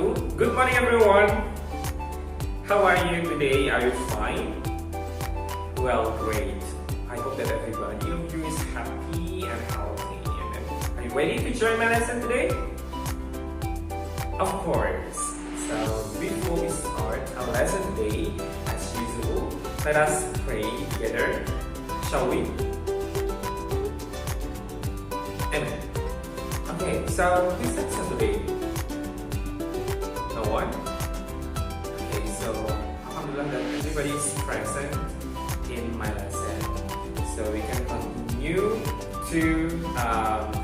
wabarakatuh. Good morning everyone. How are you today? Are you fine? Well, great. I hope that everybody of you is happy and healthy. And are you ready to join my lesson today? Of course. So before we start our lesson today, as usual, let us pray together, shall we? Amen. Okay, so who's lesson today? No one? Okay, so alhamdulillah that everybody is present in my lesson. So we can continue to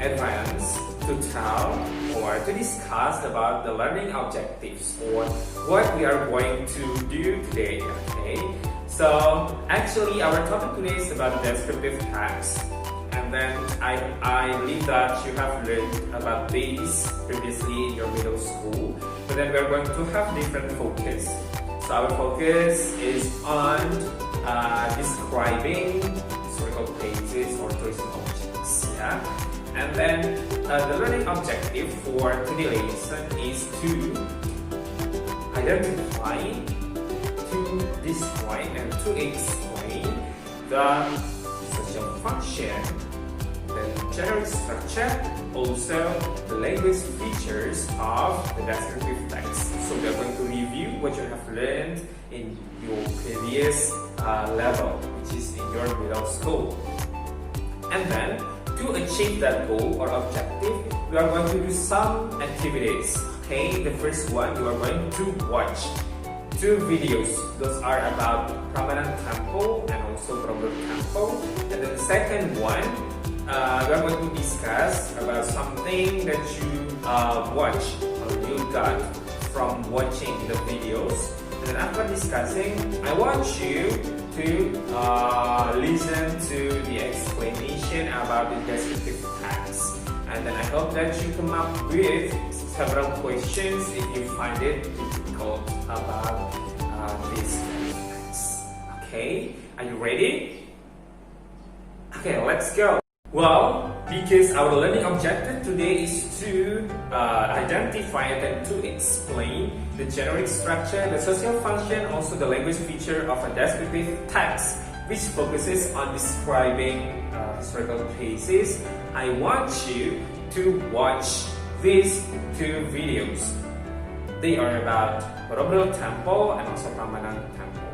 advance, to tell or to discuss about the learning objectives or what we are going to do today. Okay, so actually our topic today is about descriptive tags. And then I believe that you have learned about these previously in your middle school, but then we're going to have different focus. So our focus is on describing historical places or tourism objects. Yeah, and then the learning objective for today's lesson is to identify, to describe, and to explain the social function, the generic structure, also the language features of the descriptive text. So we are going to review what you have learned in your previous level, which is in your middle school. And then to achieve that goal or objective, we are going to do some activities. Okay, the first one, you are going to watch 2 videos. Those are about Prambanan Temple and also Borobudur Temple. And then the second one, we are going to discuss about something that you watch or you got from watching the videos. And then after discussing, I want you to listen to the explanation about the descriptive tags. And then I hope that you come up with several questions if you find it difficult about this text. Okay, are you ready? Okay, let's go. Well, because our learning objective today is to identify and to explain the generic structure, the social function, also the language feature of a descriptive text, which focuses on describing historical places. I want you to watch these 2 videos. They are about Borobudur Temple and also Prambanan Temple.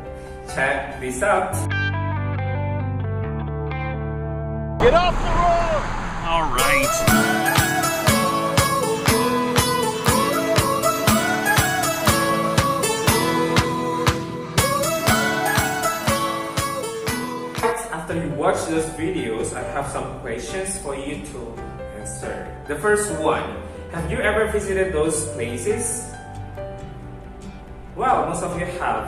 Check this out. Get off the road! All right. After you watch those videos, I have some questions for you to answer. The first one, have you ever visited those places? Well, most of you have,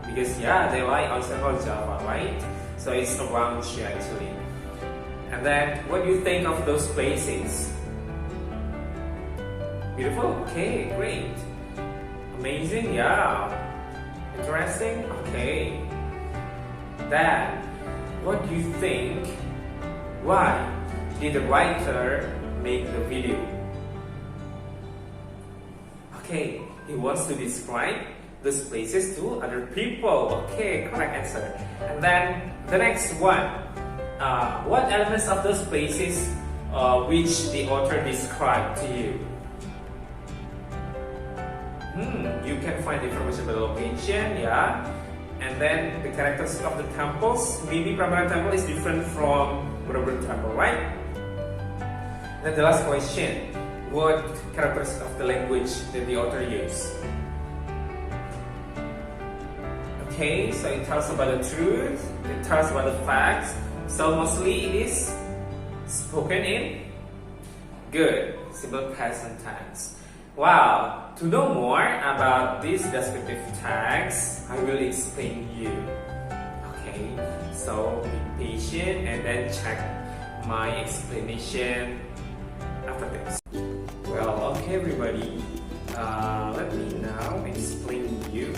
because yeah, they lie on Central Java, right? So it's around you actually. And then, what do you think of those places? Beautiful? Okay, great. Amazing? Yeah. Interesting? Okay. Then, what do you think? Why did the writer make the video? Okay, he wants to describe those places to other people. Okay, correct answer. And then, the next one. What elements of those places which the author described to you? You can find information about the location, yeah. And then the characteristics of the temples. Maybe Prambanan Temple is different from Borobudur Temple, right? Then the last question. What characteristics of the language that the author used? Okay, so it tells about the truth, it tells about the facts. So mostly it is spoken in good, simple present tense. Wow! To know more about these descriptive tags, I will explain you. Okay, so be patient and then check my explanation after this. Well, okay everybody, let me now explain you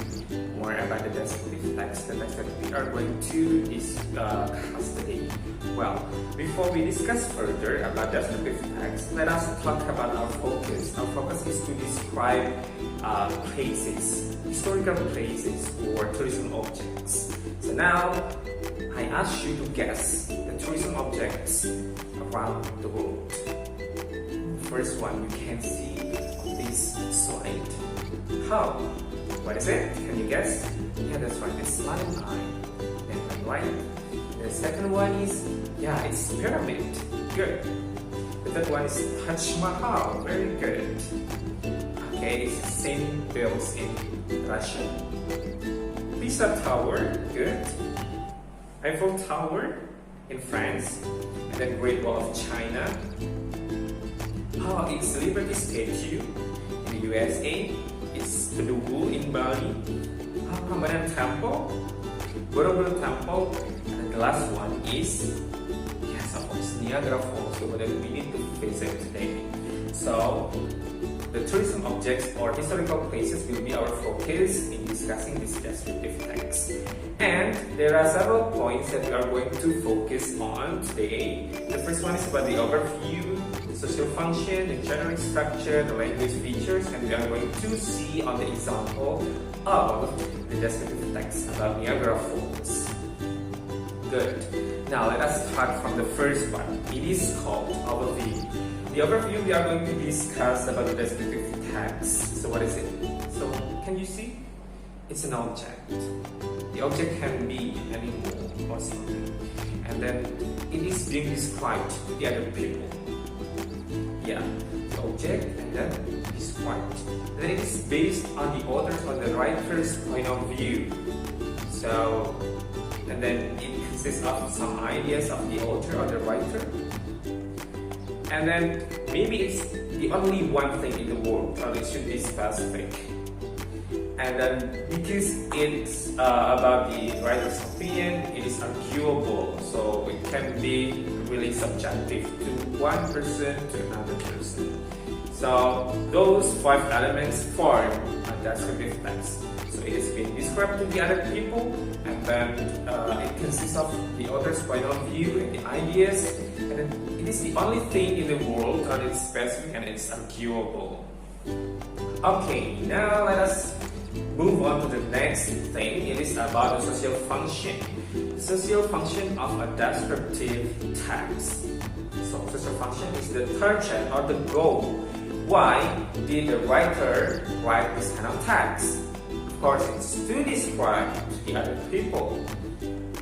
more about the descriptive text, the text that we are going to discuss today. Well, before we discuss further about descriptive text, let us talk about our focus. Our focus is to describe places, historical places or tourism objects. So now I ask you to guess the tourism objects around the world. First one you can see on this slide. How? What is it? Can you guess? Yeah, that's right. It's lion eye. And right. The second one is, yeah, it's pyramid. Good. The third one is Taj Mahal. Very good. Okay, it's the same builds in Russia. Pisa Tower. Good. Eiffel Tower in France. And then Great Wall of China. It's Liberty Statue in the USA. It's Padubu in Bali. Prambanan Temple, Borobudur Temple, and the last one is, yes, of course, Niagara Falls, so that we need to visit today. So, the tourism objects or historical places will be our focus in discussing this descriptive text. And there are several points that we are going to focus on today. The first one is about the overview, social function, the generic structure, the language features, and we are going to see on the example of the descriptive text about Niagara Falls. Good. Now let us start from the first part. It is called overview. The overview we are going to discuss about the descriptive text. So what is it? So can you see? It's an object. The object can be an animal or something. And then it is being described to the other people. Yeah, the object and then described. Then it is based on the author's or the writer's point of view. So, and then it consists of some ideas of the author or the writer. And then maybe it's the only one thing in the world, or it should be specific. And then because it's about the writer's opinion, it is arguable. So it can be really subjective to one person to another person. So those 5 elements form a descriptive text. So it is being described to the other people, and then it consists of the author's point of view and the ideas, and then it is the only thing in the world that is specific and it's arguable. Okay, now let us move on to the next thing. It is about the social function. The social function of a descriptive text. So social function is the target or the goal. Why did the writer write this kind of text? Of course, it's to describe to the other people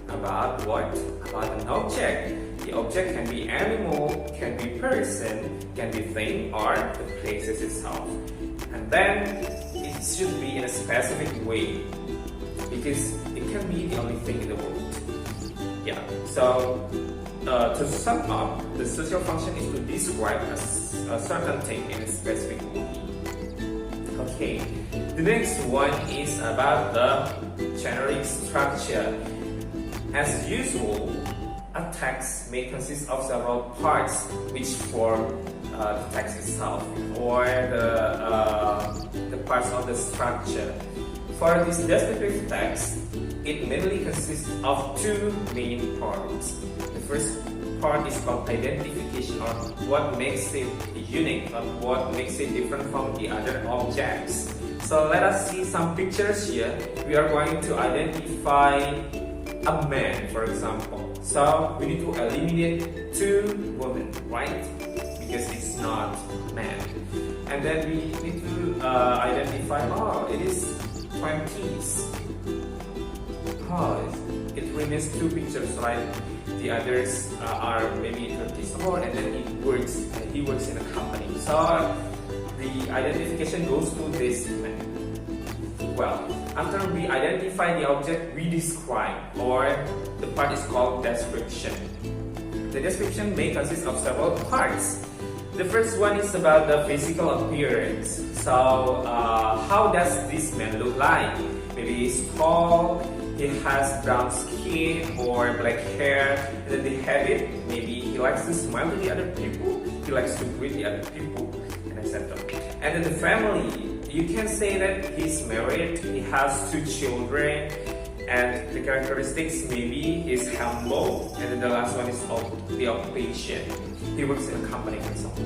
about what? About an object. The object can be animal, can be person, can be thing, or the places itself. And then it should be in a specific way because it can be the only thing in the world. Yeah. So to sum up, the social function is to describe a certain thing in a specific way. Okay. The next one is about the generic structure. As usual, a text may consist of several parts which form the text itself, or the parts of the structure. For this descriptive text, it mainly consists of 2 main parts. The first part is called identification, or what makes it unique, or what makes it different from the other objects. So let us see some pictures here. We are going to identify a man, for example. So we need to eliminate 2 women, right? Because it's not a man. And then we need to identify, it is 20s. It remains 2 pictures, right? The others are maybe 30s old, and then he works in a company. So the identification goes to this man. Well, after we identify the object, we describe, or the part is called description. The description may consist of several parts. The first one is about the physical appearance. So, how does this man look like? Maybe he's tall, he has brown skin or black hair, and then the habit, maybe he likes to smile to the other people, he likes to greet the other people, and etc. And then the family, you can say that he's married, he has 2 children, and the characteristics maybe he's humble, and then the last one is the occupation. He works in a company, for example.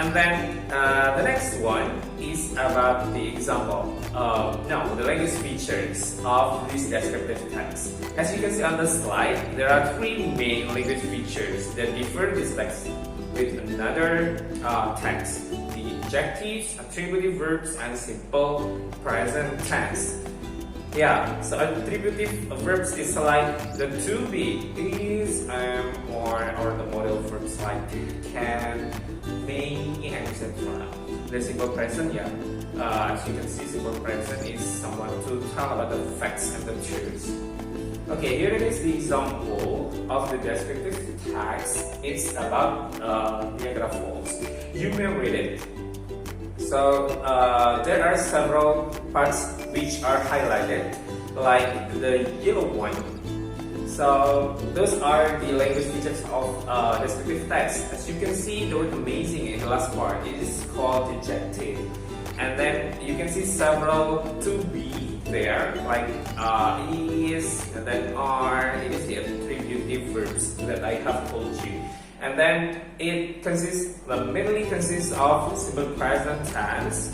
And then the next one is about the example. The language features of this descriptive text. As you can see on the slide, there are three main language features that differ this text with another text: the adjectives, attributive verbs, and simple present tense. Yeah, so attributive verbs is like the to be, is, or the modal verbs like can, may, and etc. The simple present, as you can see, simple present is someone to tell about the facts and the truths. Okay, here it is the example of the descriptive text. It's about Niagara Falls. You may read it. So there are several parts which are highlighted, like the yellow one. So those are the language features of descriptive text. As you can see, the word amazing in the last part, it is called adjective. And then you can see several to be there, like is, and then are. It is the attributive verbs that I have told you. And then it mainly consists of simple present tense.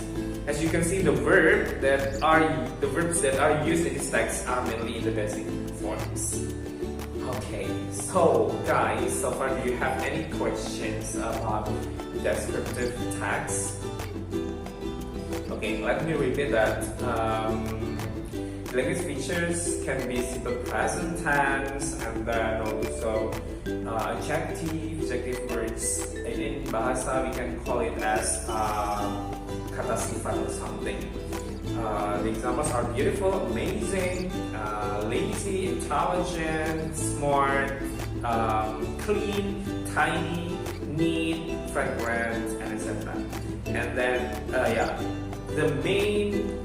As you can see, the verbs that are used in this text are mainly in the basic forms. Okay, so guys, so far do you have any questions about descriptive text? Okay, let me repeat that. Language features can be simple present tense, and then also adjective words. In bahasa we can call it as kata sifat or something. The examples are beautiful, amazing, lazy, intelligent, smart, clean, tiny, neat, fragrant, and etc. And then the main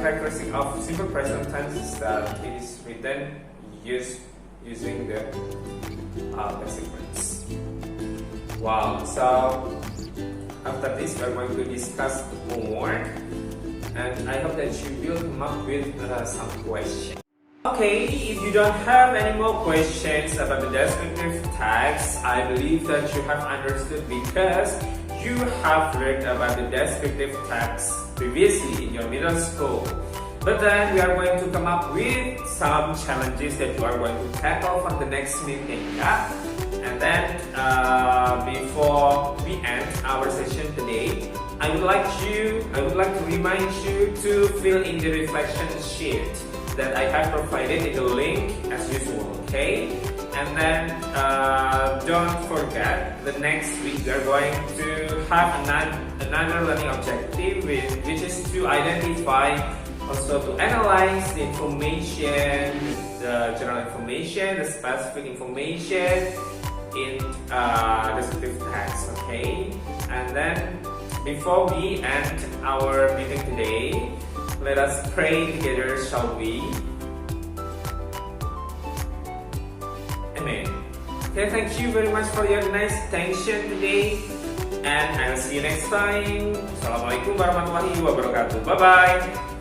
characteristic of simple present tense is that it is written using the basic words. Wow, so after this we are going to discuss more, and I hope that you will come up with some questions. Okay, if you don't have any more questions about the descriptive text, I believe that you have understood because you have learned about the descriptive text previously in your middle school. But then we are going to come up with some challenges that you are going to tackle for the next meeting, yeah? And then before we end our session today, I would like to remind you to fill in the reflection sheet that I have provided in the link as usual, okay? And then don't forget, the next week we are going to have another learning objective, which is to identify, also to analyze the information, the general information, the specific information in descriptive text, okay? And then before we end our meeting today, let us pray together, shall we? Amen. Okay, thank you very much for your nice attention today, and I'll see you next time. Assalamualaikum warahmatullahi wabarakatuh. Bye bye.